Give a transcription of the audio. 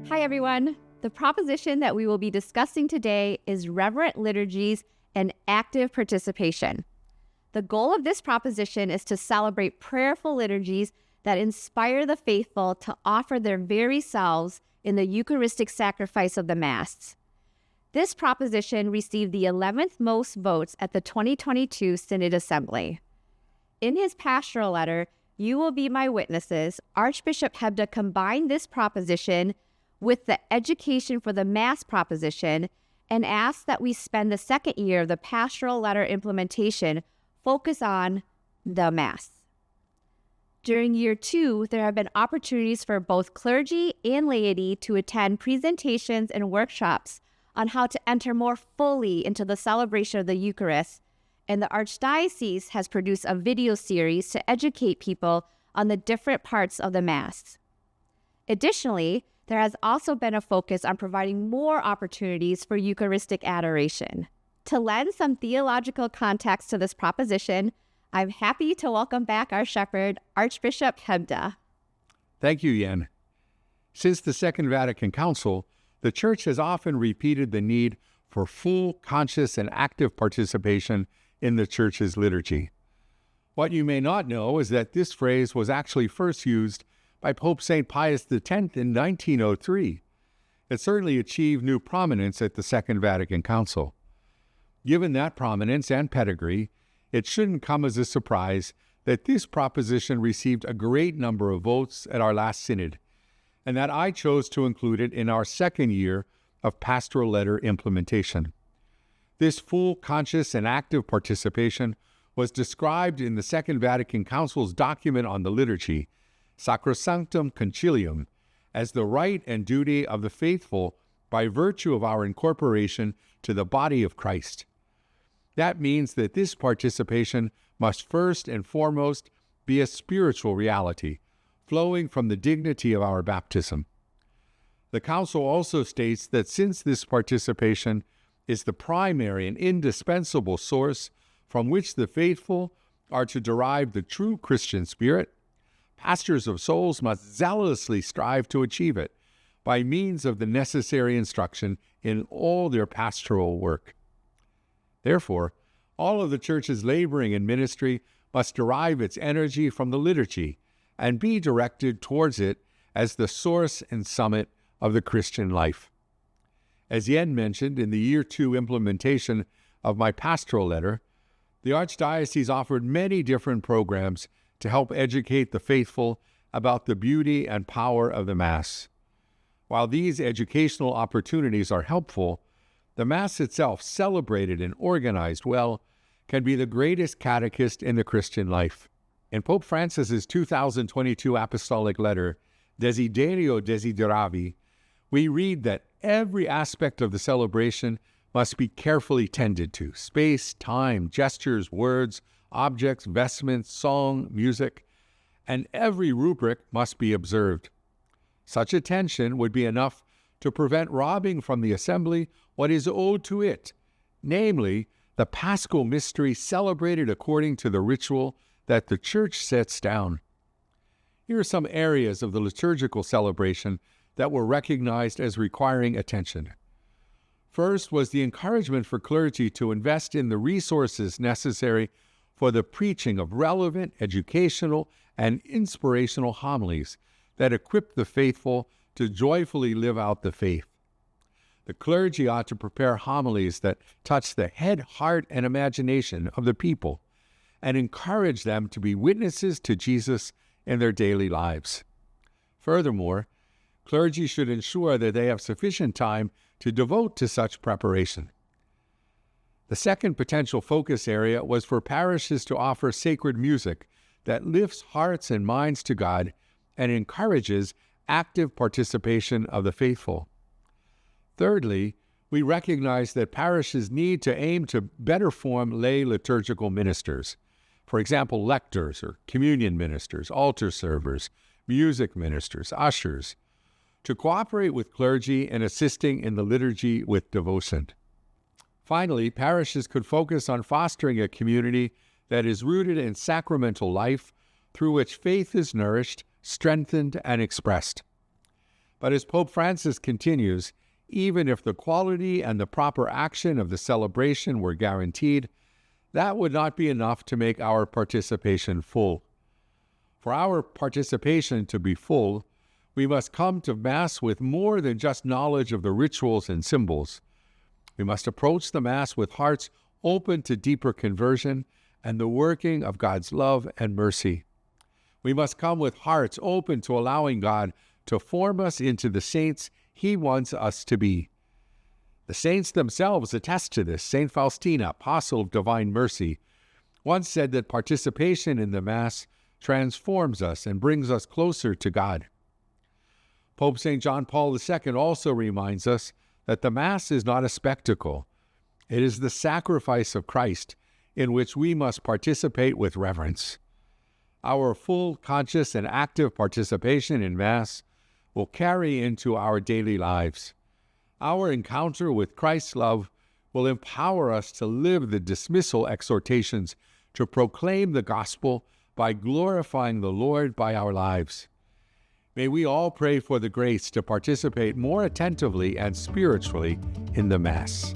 Hi, everyone. The proposition that we will be discussing today is Reverent Liturgies and active participation. The goal of this proposition is to celebrate prayerful liturgies that inspire the faithful to offer their very selves in the Eucharistic sacrifice of the Mass. This proposition received the 11th most votes at the 2022 Synod Assembly. In his pastoral letter, "You Will Be My Witnesses," Archbishop Hebda combined this proposition with the education for the Mass proposition and asked that we spend the second year of the pastoral letter implementation focus on the Mass. During year 2, there have been opportunities for both clergy and laity to attend presentations and workshops on how to enter more fully into the celebration of the Eucharist, and the Archdiocese has produced a video series to educate people on the different parts of the Mass. Additionally, there has also been a focus on providing more opportunities for Eucharistic adoration. To lend some theological context to this proposition, I'm happy to welcome back our shepherd, Archbishop Hebda. Thank you, Yen. Since the Second Vatican Council, the Church has often repeated the need for full, conscious, and active participation in the Church's liturgy. What you may not know is that this phrase was actually first used by Pope St. Pius X in 1903. It certainly achieved new prominence at the Second Vatican Council. Given that prominence and pedigree, it shouldn't come as a surprise that this proposition received a great number of votes at our last synod, and that I chose to include it in our second year of pastoral letter implementation. This full, conscious, and active participation was described in the Second Vatican Council's document on the liturgy, Sacrosanctum Concilium, as the right and duty of the faithful by virtue of our incorporation to the body of Christ. That means that this participation must first and foremost be a spiritual reality, flowing from the dignity of our baptism. The Council also states that since this participation is the primary and indispensable source from which the faithful are to derive the true Christian spirit, pastors of souls must zealously strive to achieve it by means of the necessary instruction in all their pastoral work. Therefore, all of the Church's laboring in ministry must derive its energy from the liturgy and be directed towards it as the source and summit of the Christian life. As Yen mentioned in the Year 2 implementation of my pastoral letter, the Archdiocese offered many different programs to help educate the faithful about the beauty and power of the Mass. While these educational opportunities are helpful, the Mass itself, celebrated and organized well, can be the greatest catechist in the Christian life. In Pope Francis's 2022 apostolic letter, Desiderio Desideravi, we read that every aspect of the celebration must be carefully tended to: space, time, gestures, words, objects, vestments, song, music, and every rubric must be observed. Such attention would be enough to prevent robbing from the assembly what is owed to it, namely, the Paschal mystery celebrated according to the ritual that the Church sets down. Here are some areas of the liturgical celebration that were recognized as requiring attention. First was the encouragement for clergy to invest in the resources necessary for the preaching of relevant, educational, and inspirational homilies that equip the faithful to joyfully live out the faith. The clergy ought to prepare homilies that touch the head, heart, and imagination of the people and encourage them to be witnesses to Jesus in their daily lives. Furthermore, clergy should ensure that they have sufficient time to devote to such preparation. The second potential focus area was for parishes to offer sacred music that lifts hearts and minds to God and encourages active participation of the faithful. Thirdly, we recognize that parishes need to aim to better form lay liturgical ministers. For example, lectors or communion ministers, altar servers, music ministers, ushers, to cooperate with clergy in assisting in the liturgy with devotion. Finally, parishes could focus on fostering a community that is rooted in sacramental life through which faith is nourished, strengthened, and expressed. But as Pope Francis continues, even if the quality and the proper action of the celebration were guaranteed, that would not be enough to make our participation full. For our participation to be full, we must come to Mass with more than just knowledge of the rituals and symbols. We must approach the Mass with hearts open to deeper conversion and the working of God's love and mercy. We must come with hearts open to allowing God to form us into the saints He wants us to be. The saints themselves attest to this. Saint Faustina, apostle of divine mercy, once said that participation in the Mass transforms us and brings us closer to God. Pope St. John Paul II also reminds us that the Mass is not a spectacle. It is the sacrifice of Christ in which we must participate with reverence. Our full, conscious, and active participation in Mass will carry into our daily lives. Our encounter with Christ's love will empower us to live the dismissal exhortations to proclaim the gospel by glorifying the Lord by our lives. May we all pray for the grace to participate more attentively and spiritually in the Mass.